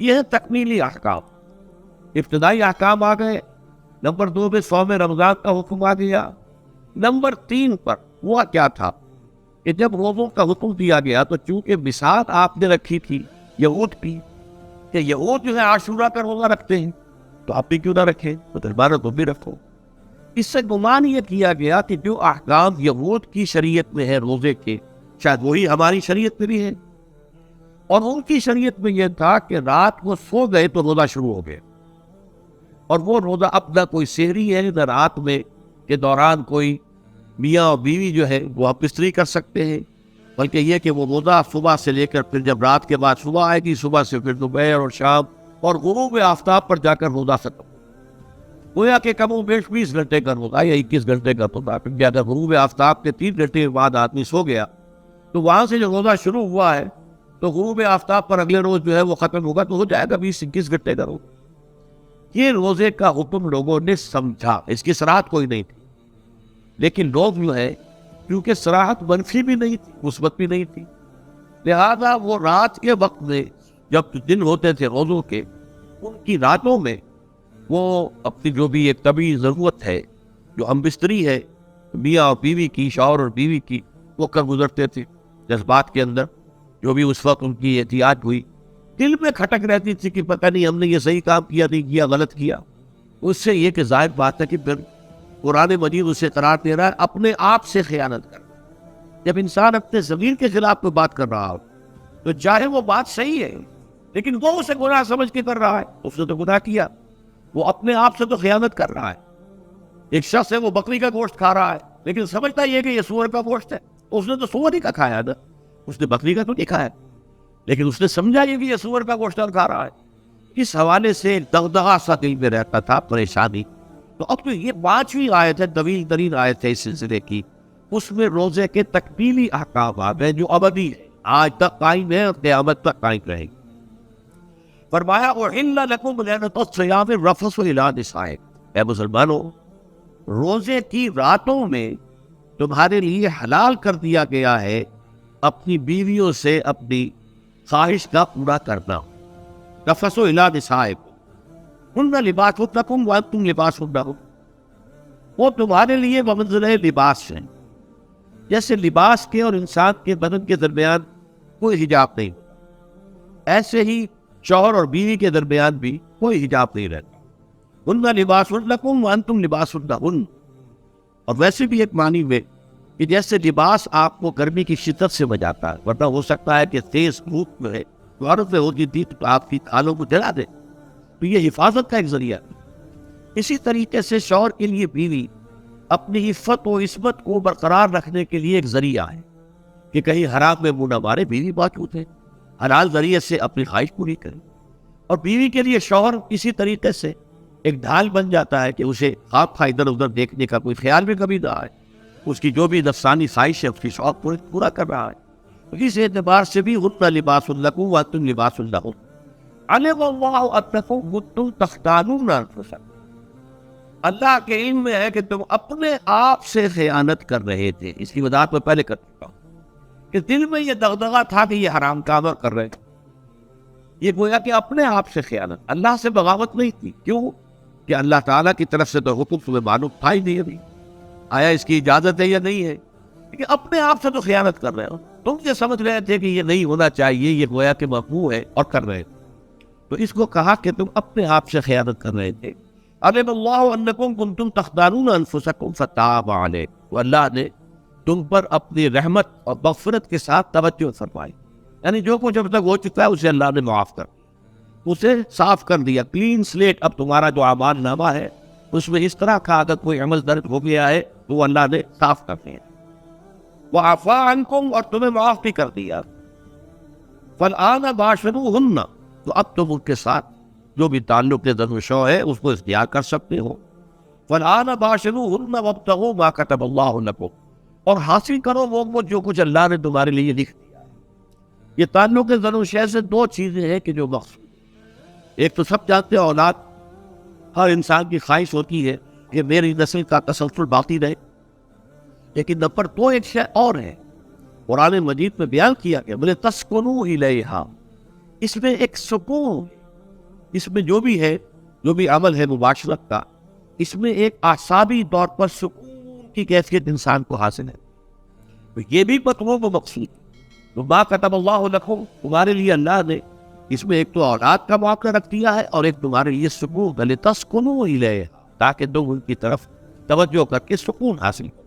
یہ ہے تکمیلی احکام. ابتدائی احکام آ گئے. نمبر 2 پہ صوم رمضان کا حکم آ گیا. نمبر 3 پر ہوا کیا تھا کہ جب روزوں کا حکم دیا گیا تو چونکہ بساط آپ نے رکھی تھی یہود کی کہ یہود جو ہے عاشورہ کا روزہ رکھتے ہیں تو آپ بھی کیوں نہ رکھیں, تو دربارہ تو بھی رکھو. اس سے گمان یہ کیا گیا کہ جو احکام یہود کی شریعت میں ہے روزے کے, شاید وہی ہماری شریعت میں بھی ہے. اور ان کی شریعت میں یہ تھا کہ رات کو سو گئے تو روزہ شروع ہو گئے, اور وہ روزہ اب نہ کوئی سحری ہے نہ رات میں کے دوران کوئی میاں اور بیوی جو ہے وہ آپ بستری کر سکتے ہیں, بلکہ یہ کہ وہ روزہ صبح سے لے کر پھر جب رات کے بعد صبح آئے گی, صبح سے پھر دوپہر اور شام اور غروب آفتاب پر جا کر روزہ ختم. گویا کہ کم و بیش 20 گھنٹے کا روزہ یا 21 گھنٹے کا روزہ, کیونکہ اگر غروب آفتاب کے 3 گھنٹے کے بعد آدمی سو گیا تو وہاں سے جو روزہ شروع ہوا ہے تو غروب آفتاب پر اگلے روز جو ہے وہ ختم ہوگا, تو ہو جائے گا 20-21 گھنٹے کا روزہ. یہ روزے کا حکم لوگوں نے سمجھا, اس کی صراحت کوئی نہیں تھی, لیکن لوگ جو ہے کیونکہ صراحت منفی بھی نہیں تھی مثبت بھی نہیں تھی, لہذا وہ رات کے وقت میں جب دن ہوتے تھے روزوں کے, ان کی راتوں میں وہ اپنی جو بھی ایک طبعی ضرورت ہے جو ہم بستری ہے میاں اور بیوی کی, شوہر اور بیوی کی, وہ کر گزرتے تھے. جذبات کے اندر جو بھی اس وقت ان کی احتیاط ہوئی, دل میں کھٹک رہتی تھی کہ پتہ نہیں ہم نے یہ صحیح کام کیا نہیں کیا, غلط کیا. اس سے یہ کہ ظاہر بات ہے کہ پھر قرآن مجید اسے قرار دے رہا ہے اپنے آپ سے خیانت کر. جب انسان اپنے ضمیر کے خلاف کوئی بات کر رہا ہو تو چاہے وہ بات صحیح ہے لیکن وہ اسے گناہ سمجھ کے کر رہا ہے, اس نے تو گناہ کیا, وہ اپنے آپ سے تو خیانت کر رہا ہے. ایک شخص ہے وہ بکری کا گوشت کھا رہا ہے لیکن سمجھتا یہ کہ یہ سور کا گوشت ہے, اس نے تو سور ہی کا کھایا نا, اس نے بکری کا تو نہیں کھایا, لیکن اس نے سمجھا یہ کہ یہ سور کا گوشت کھا رہا ہے. اس حوالے سے دغدغہ سا دل میں رہتا تھا, پریشانی. تو اب تو یہ 5ویں آیت ہے, طویل ترین آیت ہے اس سلسلے کی, اس میں روزے کے تکمیلی احکامات ہیں جو ابدی ہے, آج تک قائم ہے اور قیامت تک قائم رہے گی. فرمایا احل لکم لیلۃ الصیام الرفث الی نسائکم, اے مسلمانوں روزے کی راتوں میں تمہارے لیے حلال کر دیا گیا ہے اپنی بیویوں سے اپنی خواہش کا پورا کرنا. رفث الی نسائکم ہن لباس لکم وانتم لباس لہن, وہ تمہارے لیے بمنزلہ لباس ہیں, جیسے لباس کے اور انسان کے بدن کے درمیان کوئی حجاب نہیں, ایسے ہی شوہر اور بیوی کے درمیان بھی کوئی حجاب نہیں رہتا. ہن لباس لکم وانتم لباس لہن, اور ویسے بھی ایک معنی میں کہ جیسے لباس آپ کو گرمی کی شدت سے بچاتا ہے, ورنہ ہو سکتا ہے کہ تیز دھوپ میں عورت میں ہوتی تھی تو آپ کی کھالوں کو جلا دے, تو یہ حفاظت کا ایک ذریعہ ہے. اسی طریقے سے شوہر کے لیے بیوی اپنی عفت و عصمت کو برقرار رکھنے کے لیے ایک ذریعہ ہے کہ کہیں حرام میں منہ نہ مارے, بیوی موجود ہے, حلال ذریعے سے اپنی خواہش پوری کرے. اور بیوی کے لیے شوہر اسی طریقے سے ایک ڈھال بن جاتا ہے کہ اسے خواب خواہ ادھر ادھر دیکھنے کا کوئی خیال بھی کبھی نہ آئے, اس کی جو بھی نفسانی خواہش ہے اس کی شوق پورا کر رہا ہے. اس اعتبار سے بھی ہن لباس لکم وانتم لباس لہن علم اللہ انکم کنتم تختانون انفسکم, اللہ کے علم میں ہے کہ تم اپنے آپ سے خیانت کر رہے تھے. اس کی وضاحت میں پہلے کر چکا ہوں کہ دل میں یہ دغدغہ تھا کہ یہ حرام کام کر رہے تھے, یہ گویا کہ اپنے آپ سے خیانت, اللہ سے بغاوت نہیں تھی. کیوں کہ اللہ تعالیٰ کی طرف سے تو حکم تمہیں معلوم تھا ہی نہیں ابھی, آیا اس کی اجازت ہے یا نہیں ہے, لیکن اپنے آپ سے تو خیانت کر رہے ہو. تم یہ سمجھ رہے تھے کہ یہ نہیں ہونا چاہیے, یہ گویا کہ ممنوع ہے اور کر رہے تھے, تو اس کو کہا کہ تم اپنے آپ سے خیانت کر رہے تھے. علم اللہ انکم کنتم تختانون انفسکم فتاب علیکم, اللہ نے تم پر اپنی رحمت اور مغفرت کے ساتھ توجہ فرمائی, یعنی جو کچھ اب تک ہو چکا ہے اسے اللہ نے معاف کر, اسے صاف کر دیا, کلین سلیٹ. اب تمہارا جو اعمال نامہ ہے اس میں اس طرح کا اگر کوئی عمل درج ہو گیا ہے تو وہ اللہ نے صاف کر دیا. وعفا عنکم, اور تمہیں معاف بھی کر دیا. فالآن باشروہن, تو اب تم ان کے ساتھ جو بھی تعلق زن و شو ہے اس کو اختیار کر سکتے ہو. فالآن باشروہن وابتغوا ما کتب اللہ لکم, اور حاصل کرو وہ جو کچھ اللہ نے تمہارے لیے لکھ دیا ہے. یہ تعلق زن و شے سے 2 چیزیں ہیں کہ جو مقصود, ایک تو سب جانتے ہیں اولاد, ہر انسان کی خواہش ہوتی ہے کہ میری نسل کا تسلسل باقی رہے, لیکن نمبر 2 ایک شے اور ہے, قرآن مجید میں بیان کیا کہ بولے تسکنوا الیہا, اس میں ایک سکون, اس میں جو بھی ہے، جو بھی عمل ہے مباشرت کا، اس میں ایک اعصابی طور پر سکون کی کیفیت انسان کو حاصل ہے. تو یہ بھی مطلوب و مقصود. تو ما کتب اللہ لکم، تمہارے لیے اللہ نے اس میں ایک تو اولاد کا موقع رکھ دیا ہے، اور ایک تمہارے لیے سکون، لتسکنوا الیہ، تاکہ تم ان کی طرف توجہ کر کے سکون حاصل کرو.